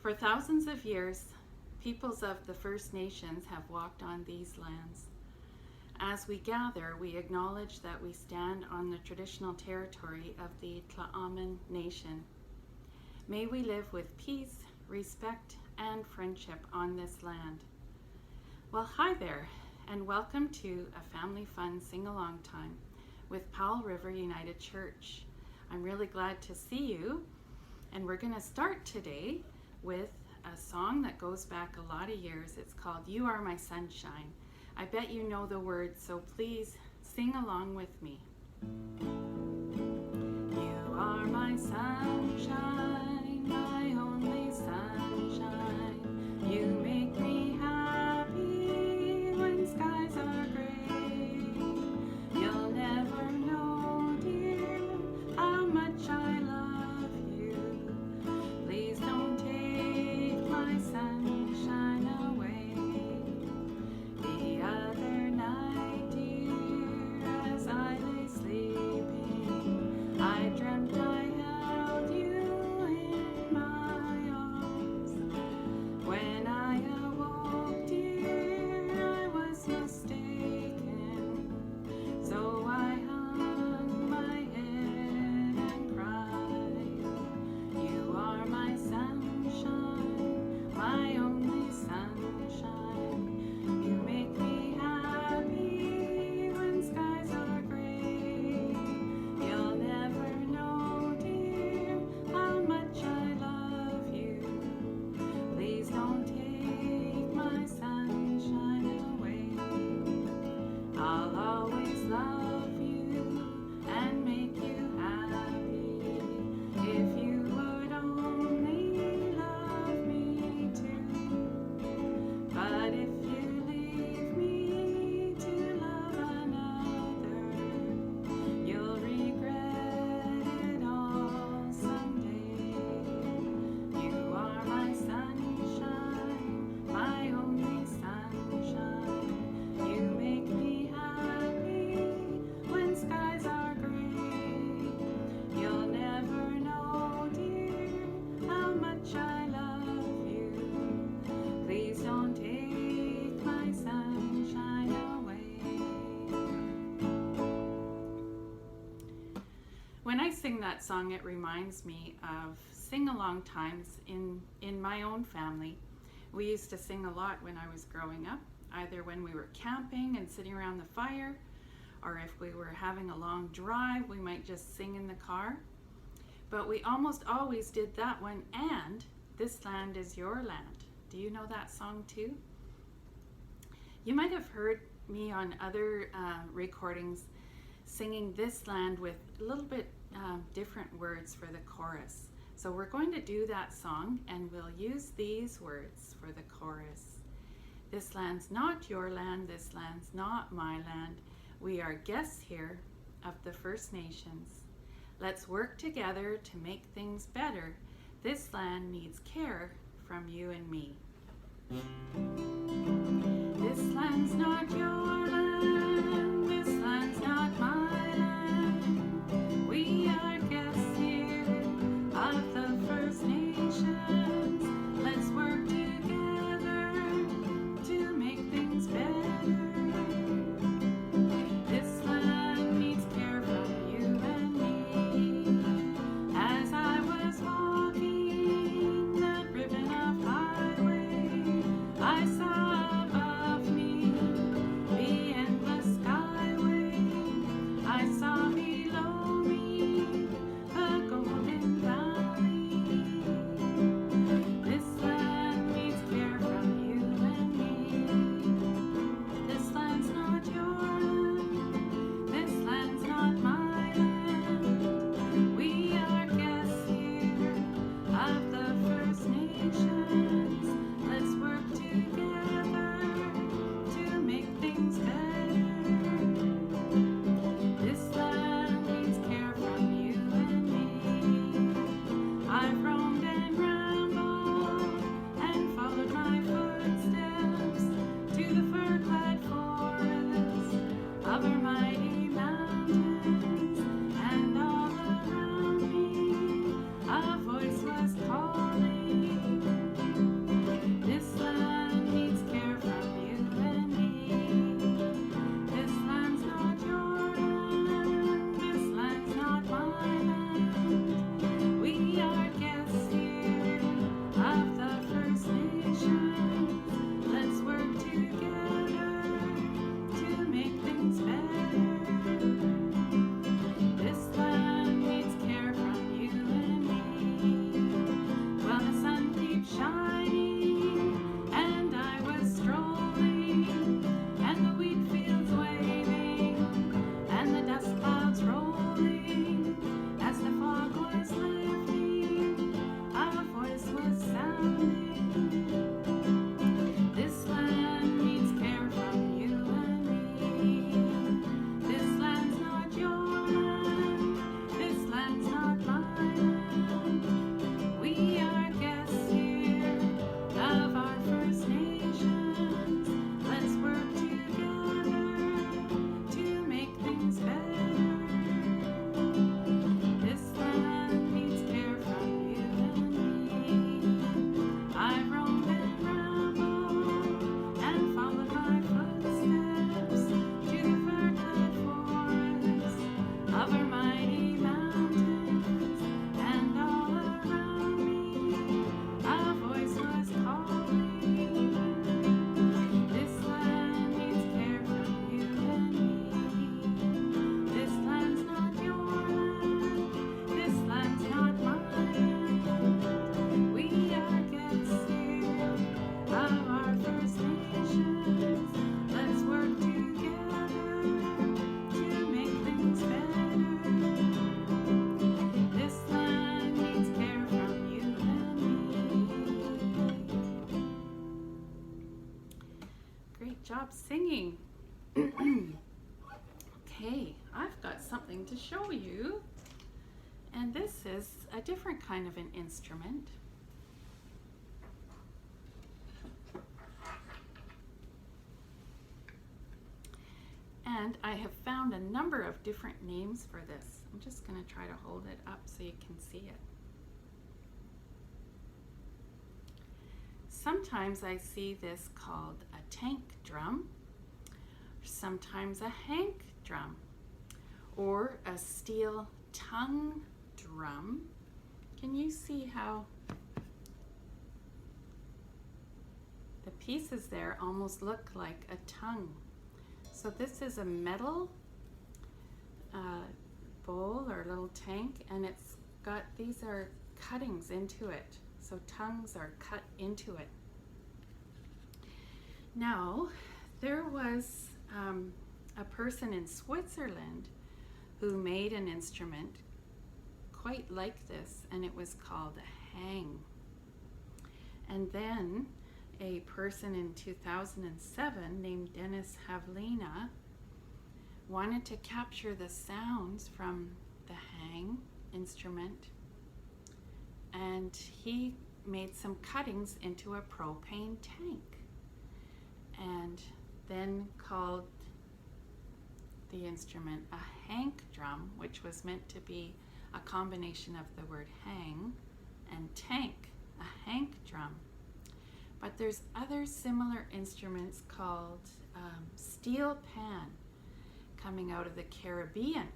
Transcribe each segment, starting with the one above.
For thousands of years, peoples of the First Nations have walked on these lands. As we gather, we acknowledge that we stand on the traditional territory of the Tla'amin Nation. May we live with peace, respect, and friendship on this land. Well, hi there, and welcome to a family fun sing-along time with Powell River United Church. I'm really glad to see you, and we're going to start today with a song that goes back a lot of years. It's called You Are My Sunshine. I bet you know the words, so please sing along with me. You are my sunshine, my only sunshine. You make me happy when skies are gray. You'll never know, dear, how much I love you. Please don't take my sunshine away. The other night, dear, as I lay sleeping, I dreamt I held you in my arms. When I awoke, dear, I was mistaken. So I hung my head and cried. You are my sunshine, my only sunshine. You make me happy when skies are gray. You'll never know, dear, how much I love you. Please don't take my sunshine away. I'll always love you and make you happy if you would only love me too. But if you leave me to love another, you'll regret it all someday. You are my sunshine, my only sunshine. You make me happy when skies are gray. You'll never know, dear, how much I love you. Please don't take my sunshine away. When I sing that song, it reminds me of sing-along times in my own family. We used to sing a lot when I was growing up, either when we were camping and sitting around the fire, or if we were having a long drive, we might just sing in the car. But we almost always did that one, and This Land Is Your Land. Do you know that song too? You might have heard me on other recordings singing This Land with a little bit different words for the chorus. So we're going to do that song, and we'll use these words for the chorus. This land's not your land, this land's not my land. We are guests here of the First Nations. Let's work together to make things better. This land needs care from you and me. This land's not your land, this land's not my land. We are guests here of the First Nations. Let's work together to make things better. This land needs care from you and me. As I was walking that ribbon of highway, I saw above me stop singing. Okay, I've got something to show you. And this is a different kind of an instrument. And I have found a number of different names for this. I'm just going to try to hold it up so you can see it. Sometimes I see this called a tank drum, sometimes a hank drum, or a steel tongue drum. Can you see how the pieces there almost look like a tongue? So this is a metal bowl or little tank, and it's got, these are cuttings into it. So tongues are cut into it. Now, there was a person in Switzerland who made an instrument quite like this, and it was called a hang. And then a person in 2007 named Dennis Havlina wanted to capture the sounds from the hang instrument, and he made some cuttings into a propane tank and then called the instrument a hank drum, which was meant to be a combination of the word hang and tank, a hank drum. But there's other similar instruments called steel pan coming out of the Caribbean.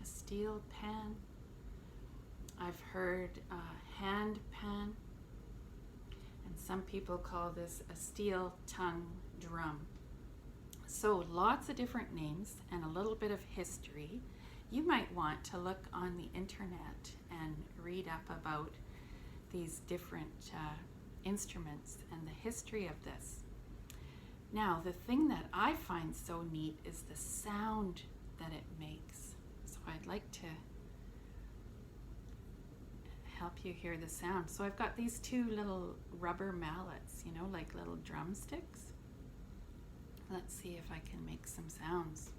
A steel pan. I've heard hand pan, and some people call this a steel tongue drum. So lots of different names and a little bit of history. You might want to look on the internet and read up about these different instruments and the history of this. Now, the thing that I find so neat is the sound that it makes. So I'd like to help you hear the sound. So I've got these two little rubber mallets, you know, like little drumsticks. Let's see if I can make some sounds.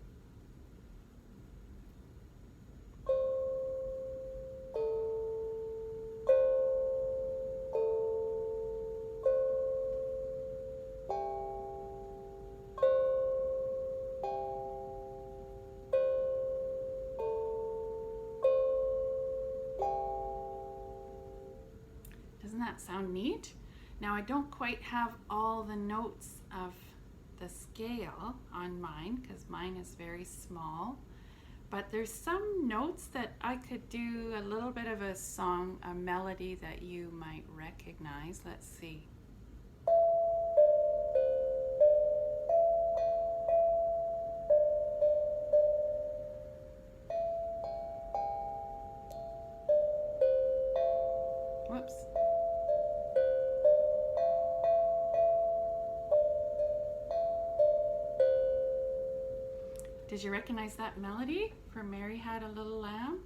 Doesn't that sound neat? Now, I don't quite have all the notes of the scale on mine because mine is very small, but there's some notes that I could do a little bit of a song, a melody that you might recognize. Let's see. Whoops. Did you recognize that melody from Mary Had a Little Lamb?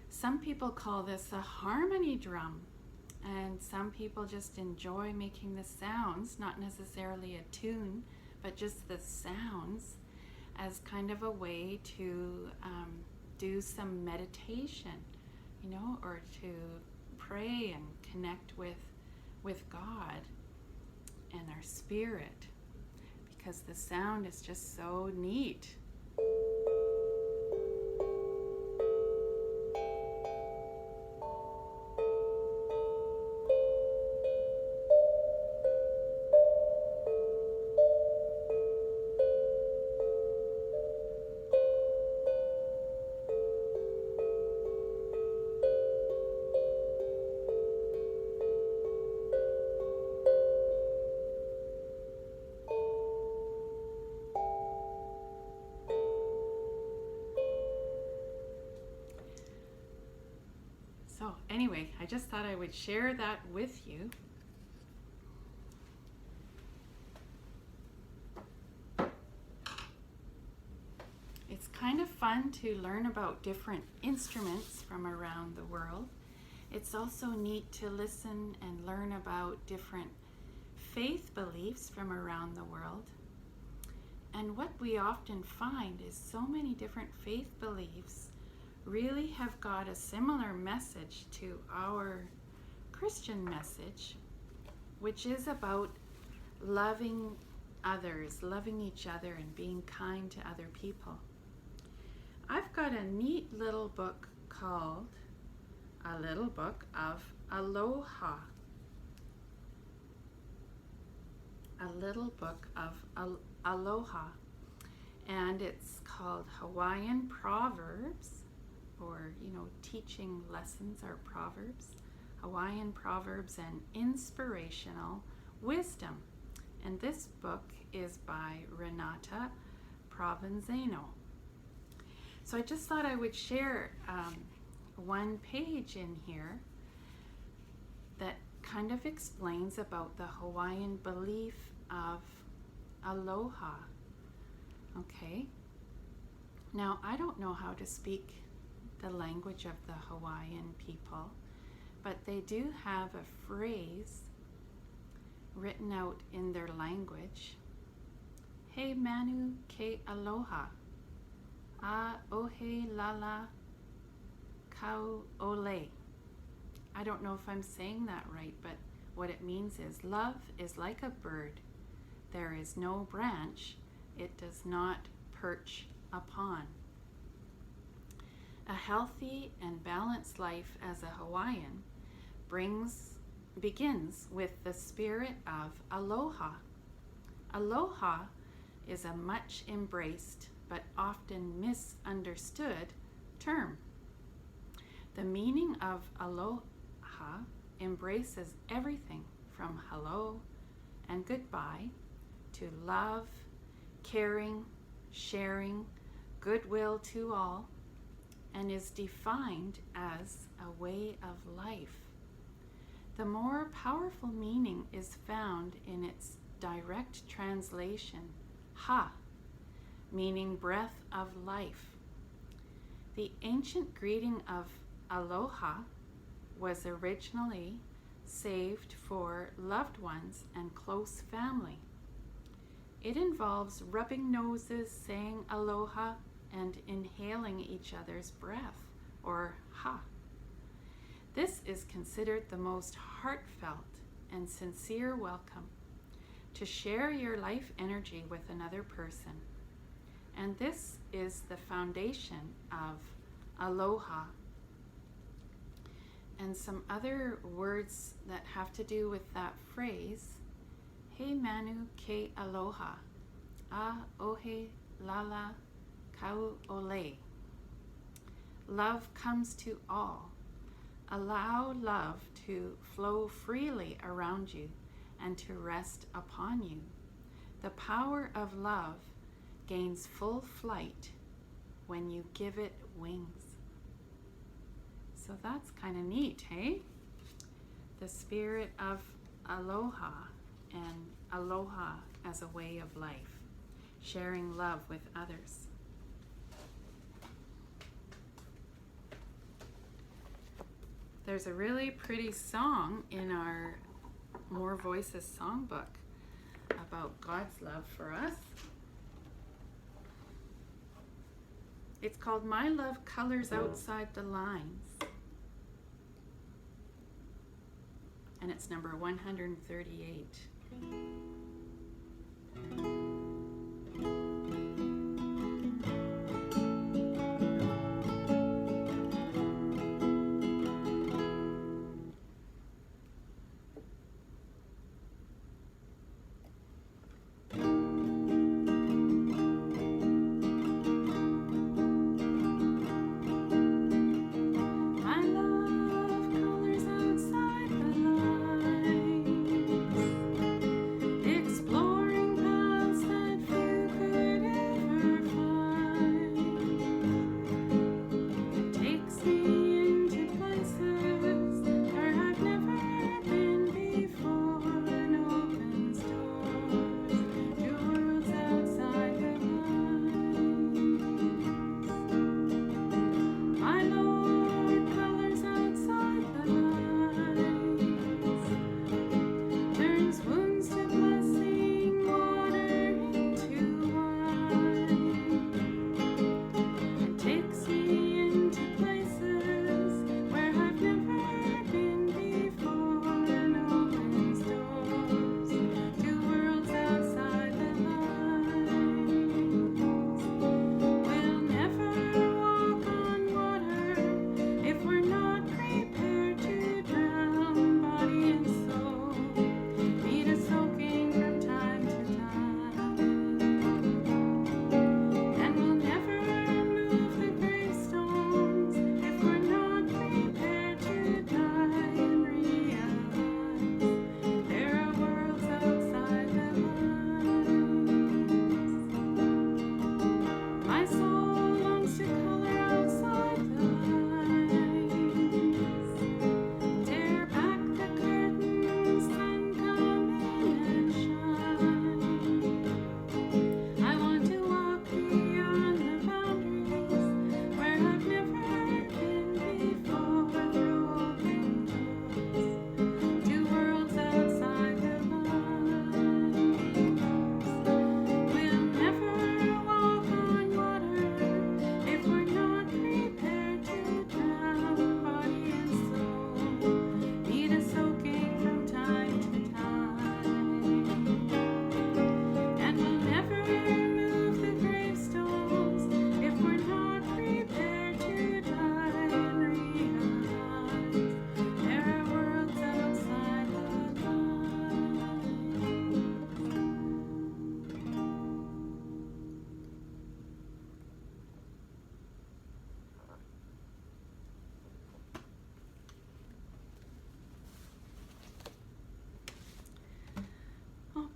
Some people call this a harmony drum, and some people just enjoy making the sounds, not necessarily a tune, but just the sounds as kind of a way to do some meditation, you know, or to pray and connect with God and our spirit, because the sound is just so neat. So anyway, I just thought I would share that with you. It's kind of fun to learn about different instruments from around the world. It's also neat to listen and learn about different faith beliefs from around the world. And what we often find is so many different faith beliefs really have got a similar message to our Christian message, which is about loving others, loving each other, and being kind to other people. I've got a neat little book called A Little Book of Aloha. A little book of Aloha. And it's called Hawaiian Proverbs, or, teaching lessons or proverbs. Hawaiian Proverbs and Inspirational Wisdom. And this book is by Renata Provenzano. So I just thought I would share one page in here that kind of explains about the Hawaiian belief of aloha. Okay. Now, I don't know how to speak the language of the Hawaiian people, but they do have a phrase written out in their language. He manu ke aloha. A ohe lala kau ole. I don't know if I'm saying that right, but what it means is love is like a bird. There is no branch it does not perch upon. A healthy and balanced life as a Hawaiian begins with the spirit of aloha. Aloha is a much embraced but often misunderstood term. The meaning of aloha embraces everything from hello and goodbye to love, caring, sharing, goodwill to all, and is defined as a way of life. The more powerful meaning is found in its direct translation, ha, meaning breath of life. The ancient greeting of aloha was originally saved for loved ones and close family. It involves rubbing noses, saying aloha, and inhaling each other's breath, or ha. This is considered the most heartfelt and sincere welcome to share your life energy with another person. And this is the foundation of aloha. And some other words that have to do with that phrase, he manu ke aloha, a ohe lala kau ole. Love comes to all. Allow love to flow freely around you and to rest upon you. The power of love gains full flight when you give it wings. So that's kind of neat, hey? The spirit of aloha, and aloha as a way of life, sharing love with others. There's a really pretty song in our More Voices songbook about God's love for us. It's called My Love Colors Outside the Lines. And it's number 138. Exploring paths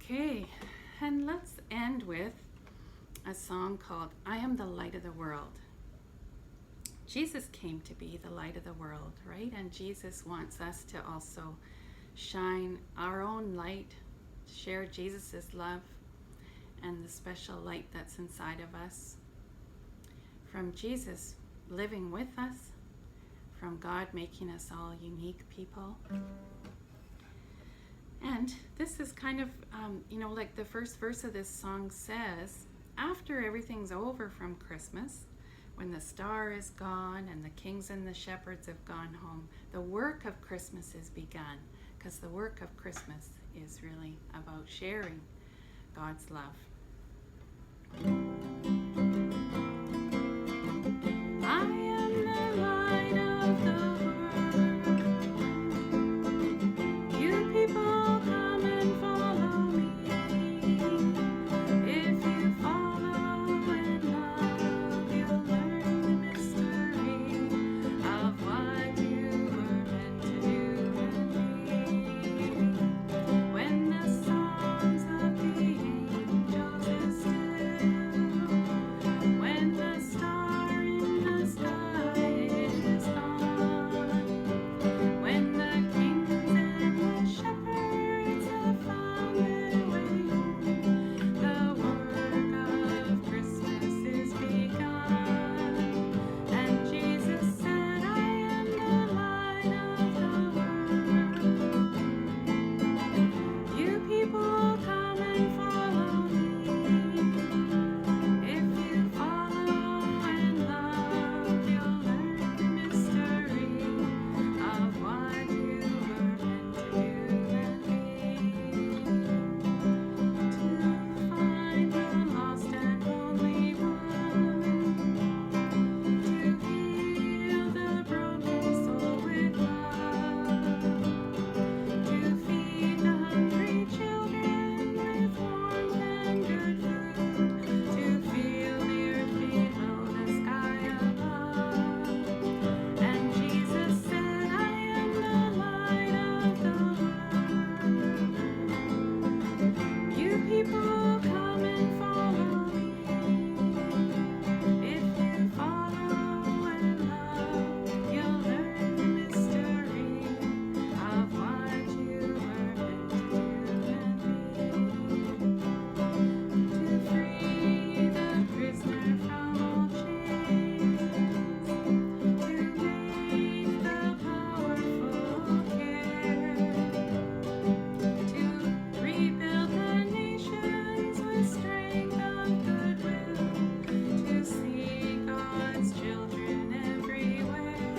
Okay, and let's end with a song called I Am the Light of the World. Jesus came to be the light of the world, right? And Jesus wants us to also shine our own light, share Jesus's love and the special light that's inside of us. From Jesus living with us, from God making us all unique people. And this is kind of, like the first verse of this song says, after everything's over from Christmas, when the star is gone and the kings and the shepherds have gone home, the work of Christmas is begun, because the work of Christmas is really about sharing God's love. I am the light of the world. You people come and follow me. If you follow and love, you'll learn the mystery of what you were meant to do and be. When the songs of the angels is still, when the star in the sky is gone, when the kings and the shepherds have found their way home, the work of Christmas is begun. And Jesus said, I am the light of the world. You people come and follow me. If you follow and love, you'll learn the mystery of what you were meant to do and be. To find the lost and lonely one, to heal the broken soul with love, to feed the hungry children with warmth and good food, to feel the earth below the sky above. And Jesus said, I am the light of the world. You people come and follow me. If you follow and love, you'll learn the mystery of what you were meant to do and be. To free the prisoner from all chains, to make the powerful care, to rebuild the nations with strength of goodwill, to see God's children everywhere.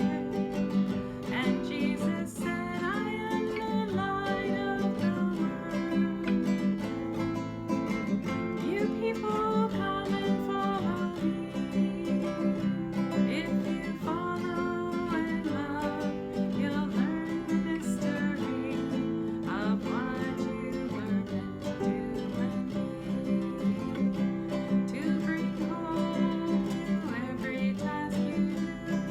And Jesus said, I am the light of the world. You people come and follow me. If you follow and love, you'll learn the mystery of what you were meant to do and be. To bring hope to every task you do,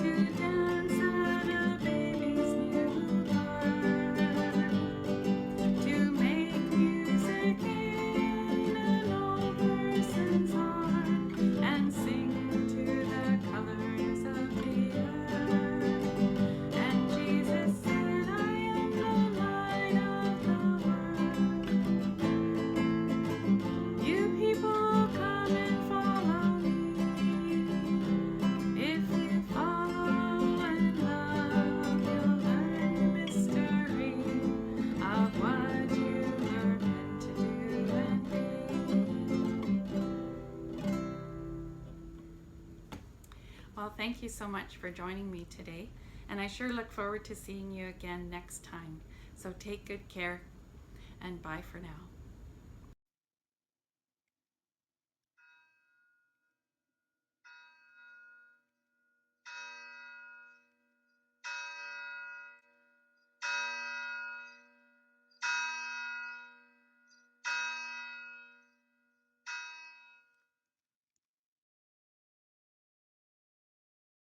to dance at a baby's new birth, to make music in an old person's heart, and sing to the colors of the earth. And Jesus said, I am the light of the world. You people come and follow me. If you follow and love, you'll learn the mystery of what you were meant to do and be. Well, thank you so much for joining me today, and I sure look forward to seeing you again next time. So take good care, and bye for now.